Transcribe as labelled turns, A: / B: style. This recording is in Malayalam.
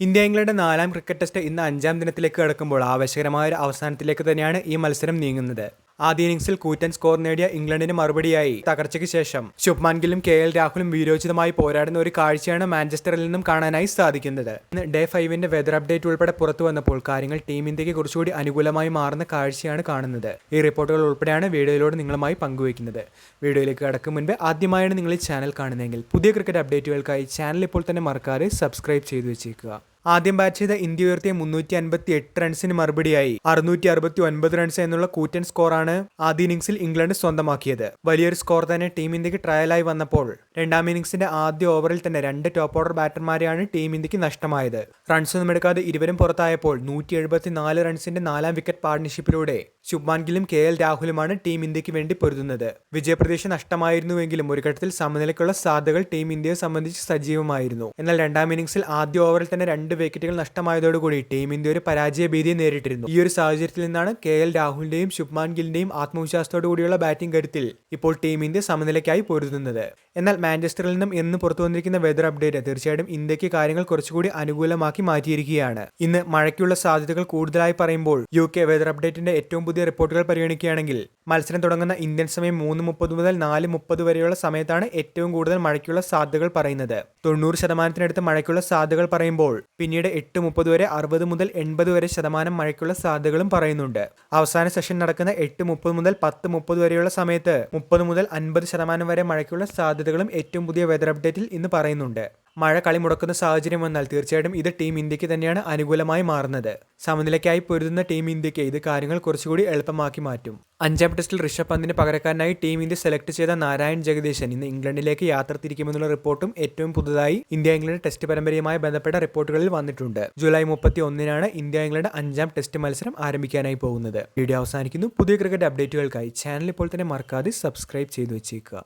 A: ഇന്ത്യ ഇംഗ്ലണ്ട് നാലാം ക്രിക്കറ്റ് ടെസ്റ്റ് ഇന്ന് അഞ്ചാം ദിനത്തിലേക്ക് കടക്കുമ്പോൾ ആവേശകരമായ ഒരു അവസാനത്തിലേക്ക് തന്നെയാണ് ഈ മത്സരം നീങ്ങുന്നത്. ആദ്യ ഇന്നിംഗ്സിൽ കൂറ്റൻ സ്കോർ നേടിയ ഇംഗ്ലണ്ടിന് മറുപടിയായി തകർച്ചയ്ക്ക് ശേഷം ശുഭ്മാൻ ഗില്ലും KL രാഹുലും വീരോചിതമായി പോരാടുന്ന ഒരു കാഴ്ചയാണ് മാഞ്ചസ്റ്ററിൽ നിന്നും കാണാനായി സാധിക്കുന്നത്. ഇന്ന് ഡേ 5ന്റെ വെതർ അപ്ഡേറ്റ് ഉൾപ്പെടെ പുറത്തു വന്നപ്പോൾ കാര്യങ്ങൾ ടീം ഇന്ത്യക്ക് കുറച്ചുകൂടി അനുകൂലമായി മാറുന്ന കാഴ്ചയാണ് കാണുന്നത്. ഈ റിപ്പോർട്ടുകൾ ഉൾപ്പെടെയാണ് വീഡിയോയിലൂടെ നിങ്ങളുമായി പങ്കുവയ്ക്കുന്നത്. വീഡിയോയിലേക്ക് കടക്കും മുൻപ് ആദ്യമായാണ് നിങ്ങൾ ഈ ചാനൽ കാണുന്നതെങ്കിൽ പുതിയ ക്രിക്കറ്റ് അപ്ഡേറ്റുകൾക്കായി ചാനൽ ഇപ്പോൾ തന്നെ മറക്കാതെ സബ്സ്ക്രൈബ് ചെയ്തു വെച്ചേക്കുക. ആദ്യം ബാറ്റ് ചെയ്ത ഇന്ത്യ ഉയർത്തിയ 358 റൺസിന് മറുപടിയായി 669 റൺസ് എന്നുള്ള കൂറ്റൻ സ്കോറാണ് ആദ്യ ഇന്നിംഗ്സിൽ ഇംഗ്ലണ്ട് സ്വന്തമാക്കിയത്. വലിയൊരു സ്കോർ തന്നെ ടീം ഇന്ത്യക്ക് ട്രയലായി വന്നപ്പോൾ രണ്ടാം ഇന്നിംഗ്സിന്റെ ആദ്യ ഓവറിൽ തന്നെ രണ്ട് ടോപ്പ് ഓർഡർ ബാറ്റർമാരെയാണ് ടീം ഇന്ത്യക്ക് നഷ്ടമായത്. റൺസൊന്നും എടുക്കാതെ ഇരുവരും പുറത്തായപ്പോൾ 174 റൺസിന്റെ നാലാം വിക്കറ്റ് പാർട്ണർഷിപ്പിലൂടെ ശുഭ്മാൻ ഗില്ലും KL രാഹുലുമാണ് ടീം ഇന്ത്യക്ക് വേണ്ടി പൊരുതുന്നത്. വിജയപ്രതീക്ഷ നഷ്ടമായിരുന്നുവെങ്കിലും ഒരു ഘട്ടത്തിൽ സമനിലയ്ക്കുള്ള സാധ്യതകൾ ടീം ഇന്ത്യയെ സംബന്ധിച്ച് സജീവമായിരുന്നു. എന്നാൽ രണ്ടാം ഇന്നിംഗ്സിൽ ആദ്യ ഓവറിൽ തന്നെ രണ്ട് വിക്കറ്റുകൾ നഷ്ടമായതോടുകൂടി ടീം ഇന്ത്യ ഒരു പരാജയ ഭീതിയെ നേരിട്ടിരുന്നു. ഈ ഒരു സാഹചര്യത്തിൽ നിന്നാണ് KL രാഹുലിന്റെയും ശുഭ്മാൻ ഗില്ലിന്റെയും ആത്മവിശ്വാസത്തോടു കൂടിയുള്ള ബാറ്റിംഗ് കരുത്തിൽ ഇപ്പോൾ ടീം ഇന്ത്യ സമനിലയ്ക്കായി പൊരുതുന്നത്. എന്നാൽ മാഞ്ചസ്റ്ററിൽ നിന്നും എന്ന് പുറത്തു വന്നിരിക്കുന്ന വെതർ അപ്ഡേറ്റ് തീർച്ചയായിട്ടും ഇന്ത്യക്ക് കാര്യങ്ങൾ കുറച്ചുകൂടി അനുകൂലമാക്കി മാറ്റിയിരിക്കുകയാണ്. ഇന്ന് മഴയ്ക്കുള്ള സാധ്യതകൾ കൂടുതലായി പറയുമ്പോൾ UK വെതർ അപ്ഡേറ്റിന്റെ ഏറ്റവും പുതിയ റിപ്പോർട്ടുകൾ പരിഗണിക്കുകയാണെങ്കിൽ മത്സരം തുടങ്ങുന്ന ഇന്ത്യൻ സമയം 3:30 മുതൽ 4:30 വരെയുള്ള സമയത്താണ് ഏറ്റവും കൂടുതൽ മഴയ്ക്കുള്ള സാധ്യതകൾ പറയുന്നത്. 90% മഴയ്ക്കുള്ള സാധ്യതകൾ പറയുമ്പോൾ പിന്നീട് 8:30 വരെ 60 മുതൽ 80 വരെ ശതമാനം മഴയ്ക്കുള്ള സാധ്യതകളും പറയുന്നുണ്ട്. അവസാന സെഷൻ നടക്കുന്ന 8:30 മുതൽ 10:30 വരെയുള്ള സമയത്ത് 30 മുതൽ 50% വരെ മഴയ്ക്കുള്ള സാധ്യതകളും ഏറ്റവും പുതിയ വെതർ അപ്ഡേറ്റിൽ ഇന്ന് പറയുന്നുണ്ട്. മഴ കളി മുടക്കുന്ന സാഹചര്യം വന്നാൽ തീർച്ചയായിട്ടും ഇത് ടീം ഇന്ത്യക്ക് തന്നെയാണ് അനുകൂലമായി മാറുന്നത്. സമനിലയ്ക്കായി പൊരുതുന്ന ടീം ഇന്ത്യക്ക് ഇത് കാര്യങ്ങൾ കുറച്ചുകൂടി എളുപ്പമാക്കി മാറ്റും. അഞ്ചാം ടെസ്റ്റിൽ ഋഷഭ് പന്തിന് പകരക്കാരനായി ടീം ഇന്ത്യ സെലക്ട് ചെയ്ത നാരായൺ ജഗദീശൻ ഇന്ന് ഇംഗ്ലണ്ടിലേക്ക് യാത്ര തിരിക്കുമെന്നുള്ള റിപ്പോർട്ടും ഏറ്റവും പുതുതായി ഇന്ത്യ ഇംഗ്ലണ്ട് ടെസ്റ്റ് പരമ്പരയുമായി ബന്ധപ്പെട്ട റിപ്പോർട്ടുകളിൽ വന്നിട്ടുണ്ട്. ജൂലൈ 31 ഇന്ത്യ ഇംഗ്ലണ്ട് അഞ്ചാം ടെസ്റ്റ് മത്സരം ആരംഭിക്കാനായി പോകുന്നത്. വീഡിയോ അവസാനിക്കുന്നു. പുതിയ ക്രിക്കറ്റ് അപ്ഡേറ്റുകൾക്കായി ചാനൽ ഇപ്പോൾ തന്നെ മറക്കാതെ സബ്സ്ക്രൈബ് ചെയ്തു വെച്ചേക്കുക.